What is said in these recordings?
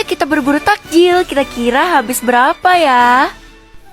kita berburu takjil. Kira-kira habis berapa ya?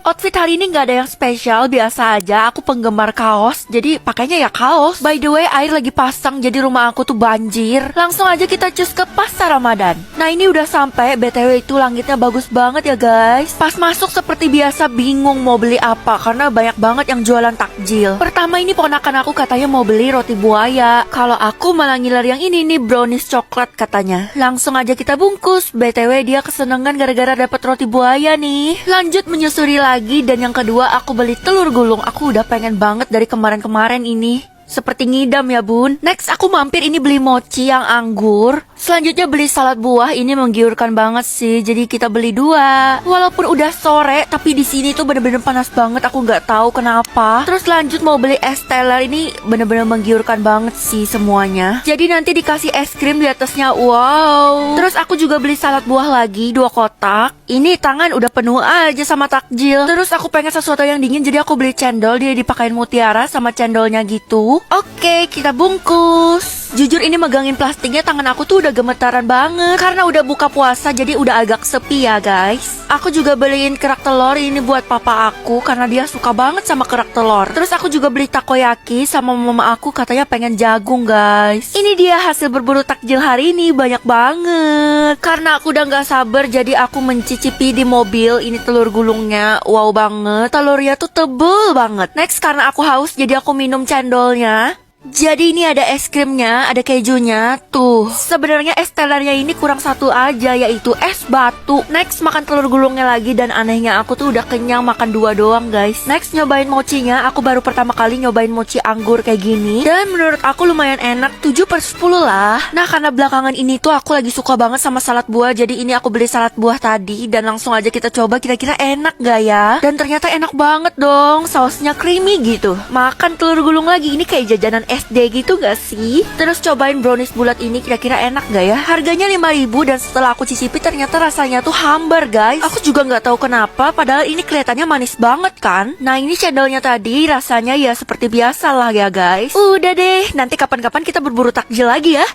Outfit hari ini nggak ada yang spesial, biasa aja. Aku penggemar kaos, jadi pakainya ya kaos. By the way, air lagi pasang, jadi rumah aku tuh banjir. Langsung aja kita cus ke pasar Ramadan. Nah ini udah sampai, BTW itu langitnya bagus banget ya guys. Pas masuk seperti biasa bingung mau beli apa, karena banyak banget yang jualan takjil. Pertama ini ponakan aku katanya mau beli roti buaya. Kalau aku malah ngiler yang ini nih, brownies coklat katanya. Langsung aja kita bungkus. BTW dia kesenangan gara-gara dapat roti buaya nih. Lanjut menyusuri lagi, dan yang kedua aku beli telur gulung. Aku udah pengen banget dari kemarin-kemarin ini. Seperti ngidam ya bun. Next aku mampir ini beli mochi yang anggur. Selanjutnya beli salad buah, ini menggiurkan banget sih. Jadi kita beli 2. Walaupun udah sore, tapi di sini tuh bener-bener panas banget. Aku nggak tahu kenapa. Terus lanjut mau beli es teler, ini bener-bener menggiurkan banget sih semuanya. Jadi nanti dikasih es krim di atasnya. Wow. Terus aku juga beli salad buah lagi 2 kotak. Ini tangan udah penuh aja sama takjil. Terus aku pengen sesuatu yang dingin, jadi aku beli cendol. Dia dipakein mutiara sama cendolnya gitu. Oke, kita bungkus. Jujur ini megangin plastiknya tangan aku tuh udah gemetaran banget. Karena udah buka puasa jadi udah agak sepi ya guys. Aku juga beliin kerak telur ini buat papa aku, karena dia suka banget sama kerak telur. Terus aku juga beli takoyaki sama mama aku, katanya pengen jagung guys. Ini dia hasil berburu takjil hari ini, banyak banget. Karena aku udah gak sabar, jadi aku mencicipi di mobil. Ini telur gulungnya, wow banget. Telurnya tuh tebel banget. Next karena aku haus jadi aku minum cendolnya. Jadi ini ada es krimnya, ada kejunya. Tuh, sebenarnya es telernya ini kurang satu aja, yaitu es batu. Next makan telur gulungnya lagi, dan anehnya aku tuh udah kenyang makan 2 doang guys. Next nyobain mochinya, aku baru pertama kali nyobain mochi anggur kayak gini. Dan menurut aku lumayan enak, 7/10 lah. Nah karena belakangan ini tuh aku lagi suka banget sama salad buah, jadi ini aku beli salad buah tadi. Dan langsung aja kita coba kira-kira enak gak ya. Dan ternyata enak banget dong, sausnya creamy gitu. Makan telur gulung lagi, ini kayak jajanan SD gitu gak sih? Terus cobain brownies bulat ini, kira-kira enak gak ya? Harganya 5.000, dan setelah aku cicipi ternyata rasanya tuh hambar guys. Aku juga gak tahu kenapa, padahal ini kelihatannya manis banget kan. Nah ini cendolnya tadi rasanya ya seperti biasa lah ya guys. Udah deh, nanti kapan-kapan kita berburu takjil lagi ya.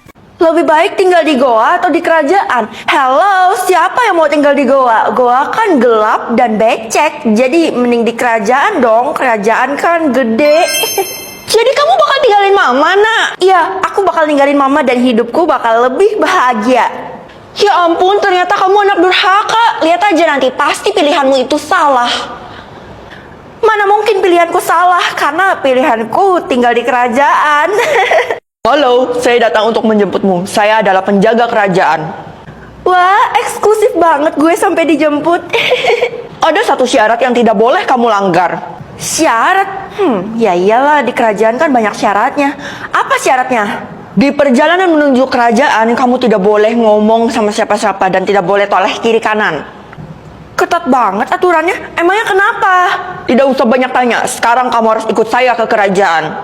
Lebih baik tinggal di goa atau di kerajaan? Hello, siapa yang mau tinggal di goa? Goa kan gelap dan becek, jadi mending di kerajaan dong. Kerajaan kan gede. Jadi kamu bakal tinggalin mama, nak? Iya, aku bakal ninggalin mama dan hidupku bakal lebih bahagia. Ya ampun, ternyata kamu anak durhaka. Lihat aja nanti, pasti pilihanmu itu salah. Mana mungkin pilihanku salah, karena pilihanku tinggal di kerajaan. Halo, saya datang untuk menjemputmu. Saya adalah penjaga kerajaan. Wah, eksklusif banget gue sampai dijemput. Ada satu syarat yang tidak boleh kamu langgar. Syarat? Ya iyalah, di kerajaan kan banyak syaratnya. Apa syaratnya? Di perjalanan menuju kerajaan, kamu tidak boleh ngomong sama siapa-siapa dan tidak boleh toleh kiri kanan. Ketat banget aturannya. Emangnya kenapa? Tidak usah banyak tanya. Sekarang kamu harus ikut saya ke kerajaan.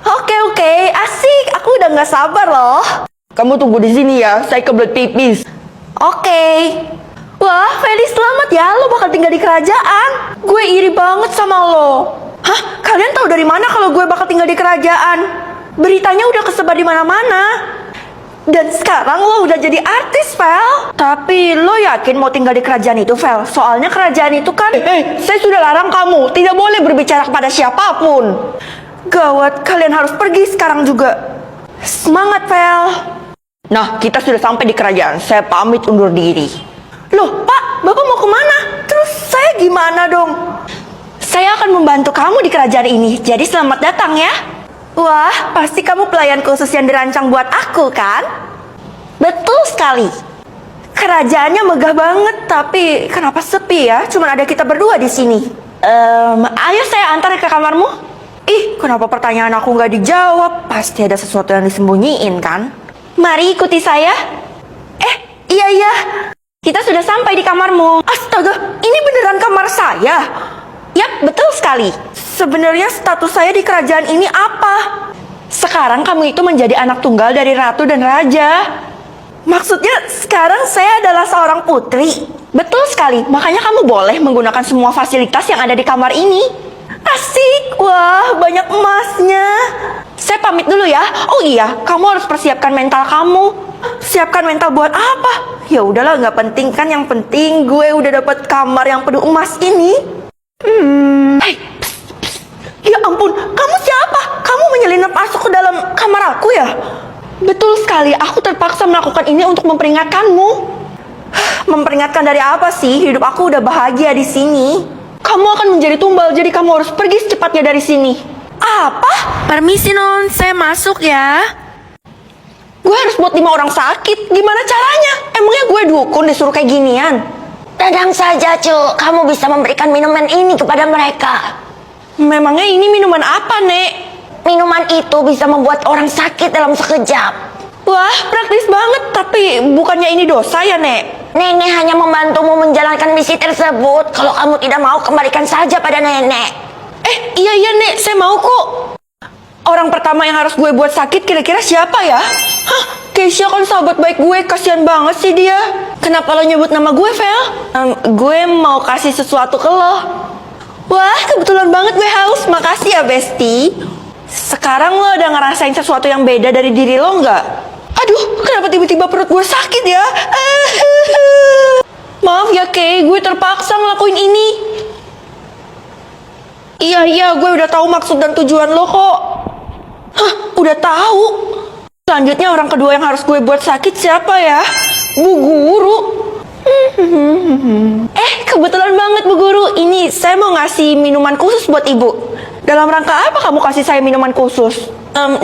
Oke, asik. Aku udah gak sabar loh. Kamu tunggu di sini ya. Saya kebelet pipis. Oke. Wah, Feli selamat ya. Lo bakal tinggal di kerajaan. Gue iri banget sama lo. Hah? Kalian tahu dari mana kalau gue bakal tinggal di kerajaan? Beritanya udah kesebar di mana-mana. Dan sekarang lo udah jadi artis, Fel. Tapi lo yakin mau tinggal di kerajaan itu, Fel? Soalnya kerajaan itu kan... Saya sudah larang kamu. Tidak boleh berbicara kepada siapapun. Gawat, kalian harus pergi sekarang juga. Semangat, Fel. Nah, kita sudah sampai di kerajaan. Saya pamit undur diri. Loh, Pak, Bapak mau kemana? Terus saya gimana dong? Saya akan membantu kamu di kerajaan ini, jadi selamat datang ya. Wah, pasti kamu pelayan khusus yang dirancang buat aku, kan? Betul sekali. Kerajaannya megah banget, tapi kenapa sepi ya? Cuma ada kita berdua di sini. Ayo saya antar ke kamarmu. Ih, kenapa pertanyaan aku nggak dijawab? Pasti ada sesuatu yang disembunyiin, kan? Mari ikuti saya. Iya. Kita sudah sampai di kamarmu. Astaga, ini beneran kamar saya? Yap, betul sekali. Sebenarnya status saya di kerajaan ini apa? Sekarang kamu itu menjadi anak tunggal dari ratu dan raja. Maksudnya sekarang saya adalah seorang putri. Betul sekali, makanya kamu boleh menggunakan semua fasilitas yang ada di kamar ini. Asik, wah banyak emasnya. Saya pamit dulu ya. Oh iya, kamu harus persiapkan mental kamu. Siapkan mental buat apa? Ya udahlah, nggak penting kan. Yang penting gue udah dapat kamar yang penuh emas ini. Hei, ya ampun, kamu siapa? Kamu menyelinap masuk ke dalam kamar aku ya? Betul sekali, aku terpaksa melakukan ini untuk memperingatkanmu. Memperingatkan dari apa sih? Hidup aku udah bahagia di sini. Kamu akan menjadi tumbal, jadi kamu harus pergi secepatnya dari sini. Apa? Permisi non, saya masuk ya. Gue harus buat 5 orang sakit. Gimana caranya? Emangnya gue dukun disuruh kayak ginian? Tenang saja, Cuk. Kamu bisa memberikan minuman ini kepada mereka. Memangnya ini minuman apa, Nek? Minuman itu bisa membuat orang sakit dalam sekejap. Wah, praktis banget. Tapi bukannya ini dosa ya, Nek? Nenek hanya membantumu menjalankan misi tersebut. Kalau kamu tidak mau, kembalikan saja pada nenek. Iya, Nek. Saya mau kok. Orang pertama yang harus gue buat sakit kira-kira siapa ya? Hah, Keisha kan sahabat baik gue. Kasihan banget sih dia. Kenapa lo nyebut nama gue, Vel? Gue mau kasih sesuatu ke lo. Wah, kebetulan banget gue haus. Makasih ya, Besti. Sekarang lo udah ngerasain sesuatu yang beda dari diri lo nggak? Aduh, kenapa tiba-tiba perut gue sakit ya? Maaf ya, Kay. Gue terpaksa ngelakuin ini. Iya, gue udah tahu maksud dan tujuan lo kok. Hah, udah tahu. Selanjutnya orang kedua yang harus gue buat sakit siapa ya? Bu Guru. Kebetulan banget Bu Guru. Ini saya mau ngasih minuman khusus buat Ibu. Dalam rangka apa kamu kasih saya minuman khusus?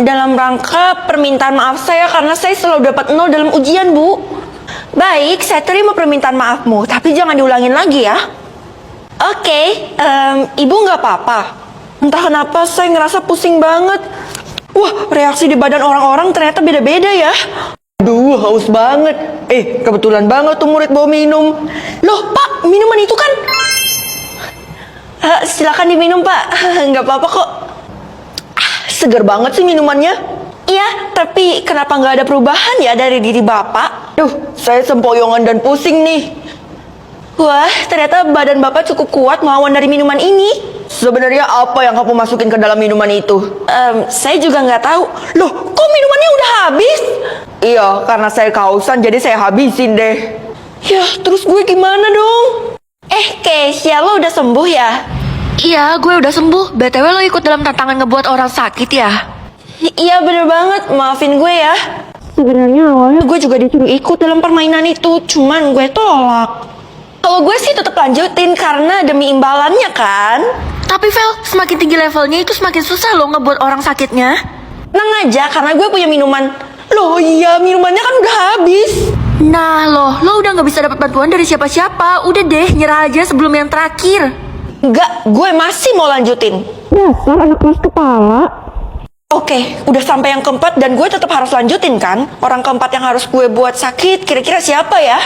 Dalam rangka permintaan maaf saya karena saya selalu dapat 0 dalam ujian, Bu. Baik, saya terima permintaan maafmu, tapi jangan diulangin lagi ya. Oke, Ibu nggak apa-apa. Entah kenapa saya ngerasa pusing banget. Wah, reaksi di badan orang-orang ternyata beda-beda ya. Aduh, haus banget. Kebetulan banget tuh murid bawa minum. Loh, Pak, minuman itu kan... silakan diminum, Pak. Nggak apa-apa kok. Seger banget sih minumannya. Iya, tapi kenapa nggak ada perubahan ya dari diri Bapak? Duh, saya sempoyongan dan pusing nih. Wah, ternyata badan Bapak cukup kuat melawan dari minuman ini. Sebenarnya apa yang kamu masukin ke dalam minuman itu? Saya juga nggak tahu. Loh, kok minumannya udah habis? Iya, karena saya kehausan jadi saya habisin deh. Ya, terus gue gimana dong? Keisha, lo udah sembuh ya? Iya, gue udah sembuh. BTW lo ikut dalam tantangan ngebuat orang sakit ya? Iya, bener banget. Maafin gue ya. Sebenarnya awalnya gue juga disuruh ikut dalam permainan itu, cuman gue tolak. Kalau gue sih tetap lanjutin karena demi imbalannya kan. Tapi Vel, semakin tinggi levelnya itu semakin susah lo ngebuat orang sakitnya. Tenang aja, karena gue punya minuman. Loh iya, minumannya kan udah habis. Nah lo udah gak bisa dapat bantuan dari siapa-siapa. Udah deh, nyerah aja sebelum yang terakhir. Enggak, gue masih mau lanjutin. Dasar anak keras kepala. Oke, udah sampai yang keempat dan gue tetap harus lanjutin kan. Orang keempat yang harus gue buat sakit kira-kira siapa ya?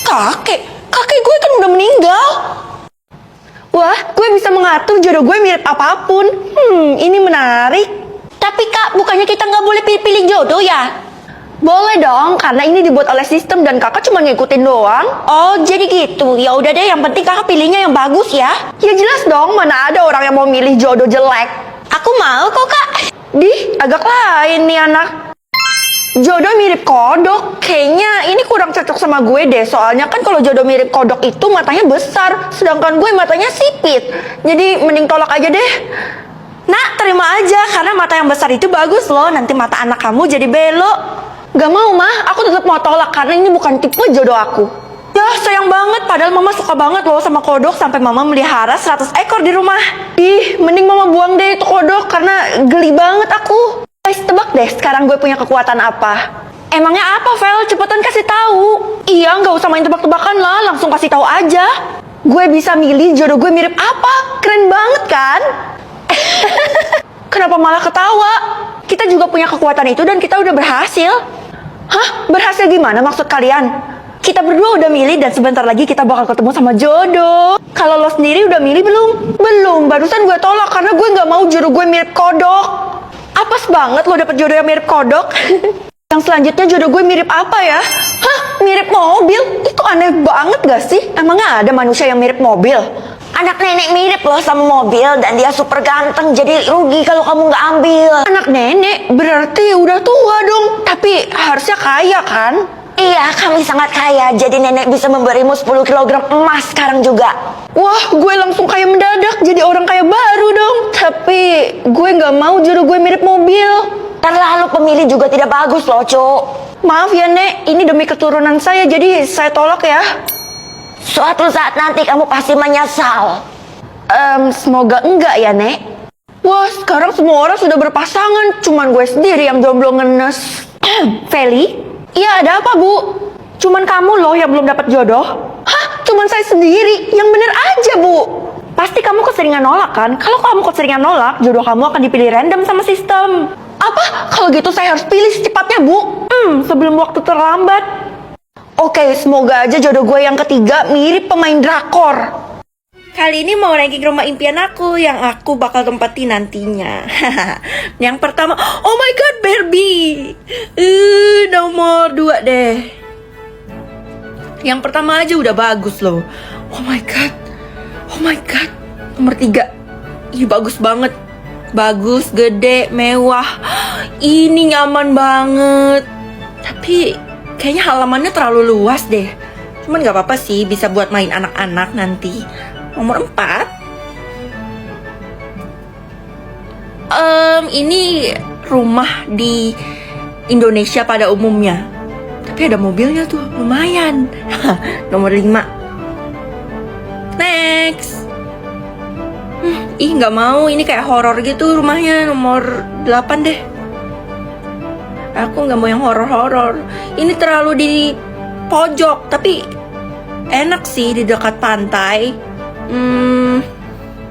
Kakek gue kan udah meninggal. Wah, gue bisa mengatur jodoh gue mirip apapun. Ini menarik. Tapi Kak, bukannya kita nggak boleh pilih-pilih jodoh ya? Boleh dong, karena ini dibuat oleh sistem dan kakak cuma ngikutin doang. Oh, jadi gitu. Ya udah deh, yang penting kakak pilihnya yang bagus ya. Ya jelas dong, mana ada orang yang mau milih jodoh jelek. Aku mau kok Kak. Agak lain nih anak. Jodoh mirip kodok. Kayaknya ini kurang cocok sama gue deh. Soalnya kan kalau jodoh mirip kodok itu matanya besar, sedangkan gue matanya sipit. Jadi mending tolak aja deh. Nak, terima aja karena mata yang besar itu bagus loh. Nanti mata anak kamu jadi belok. Gak mau mah, aku tetap mau tolak karena ini bukan tipe jodoh aku. Ya sayang banget, padahal mama suka banget loh sama kodok sampai mama melihara 100 ekor di rumah. Mending mama buang deh itu kodok karena geli banget aku. Guys, tebak deh sekarang gue punya kekuatan apa? Emangnya apa, Vel? Cepetan kasih tahu. Iya, nggak usah main tebak-tebakan lah, langsung kasih tahu aja. Gue bisa milih jodoh gue mirip apa. Keren banget kan? Kenapa malah ketawa? Kita juga punya kekuatan itu dan kita udah berhasil. Hah? Berhasil gimana maksud kalian? Kita berdua udah milih dan sebentar lagi kita bakal ketemu sama jodoh. Kalau lo sendiri udah milih belum? Belum, barusan gue tolak karena gue nggak mau jodoh gue mirip kodok. Apes banget lo dapet jodoh yang mirip kodok. Yang selanjutnya jodoh gue mirip apa ya? Hah? Mirip mobil? Itu aneh banget gak sih? Emangnya ada manusia yang mirip mobil? Anak nenek mirip loh sama mobil dan dia super ganteng, jadi rugi kalau kamu nggak ambil. Anak nenek berarti udah tua dong. Tapi harusnya kaya kan? Iya, kami sangat kaya, jadi nenek bisa memberimu 10 kilogram emas sekarang juga. Wah, gue langsung kaya mendadak, jadi orang kaya baru dong. Tapi gue nggak mau jodoh gue mirip mobil. Terlalu pemilih juga tidak bagus loh, Cuk. Maaf ya, Nek. Ini demi keturunan saya, jadi saya tolak ya. Suatu saat nanti kamu pasti menyesal. Semoga enggak ya, Nek. Wah, sekarang semua orang sudah berpasangan. Cuman gue sendiri yang jomblo ngenes. Feli? Iya, ada apa, Bu? Cuman kamu loh yang belum dapat jodoh. Hah? Cuman saya sendiri? Yang bener aja, Bu. Pasti kamu keseringan nolak kan? Kalau kamu keseringan nolak, jodoh kamu akan dipilih random sama sistem. Apa? Kalau gitu saya harus pilih secepatnya, Bu. Sebelum waktu terlambat. Oke, semoga aja jodoh gue yang ketiga mirip pemain drakor. Kali ini mau ranking rumah impian aku yang aku bakal tempatin nantinya. Yang pertama, oh my god, Barbie. Nomor 2 deh. Yang pertama aja udah bagus loh. Oh my god. Oh my god. Nomor 3. Ih, bagus banget. Bagus, gede, mewah. Ini nyaman banget. Tapi kayaknya halamannya terlalu luas deh. Cuman gak apa-apa sih, bisa buat main anak-anak nanti. Nomor 4. Ini rumah di Indonesia pada umumnya. Tapi ada mobilnya tuh, lumayan. Nomor 5. Next. Ih, nggak mau, ini kayak horor gitu rumahnya. Nomor 8 deh. Aku nggak mau yang horor-horor. Ini terlalu di pojok, tapi enak sih di dekat pantai.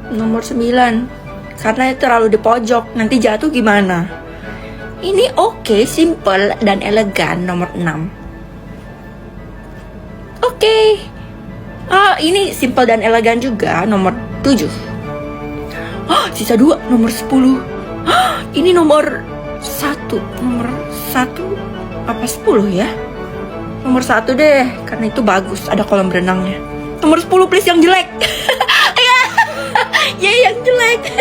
Nomor 9. Karena terlalu di pojok, nanti jatuh gimana? Ini oke, simple dan elegan. Nomor 6. Oke. Ini simple dan elegan juga. Nomor 7. Sisa 2. Nomor 10. Ini nomor 1. Nomor 1 apa 10 ya? Nomor 1 deh, karena itu bagus, ada kolam renangnya. Nomor 10 please, yang jelek. Ya yang jelek.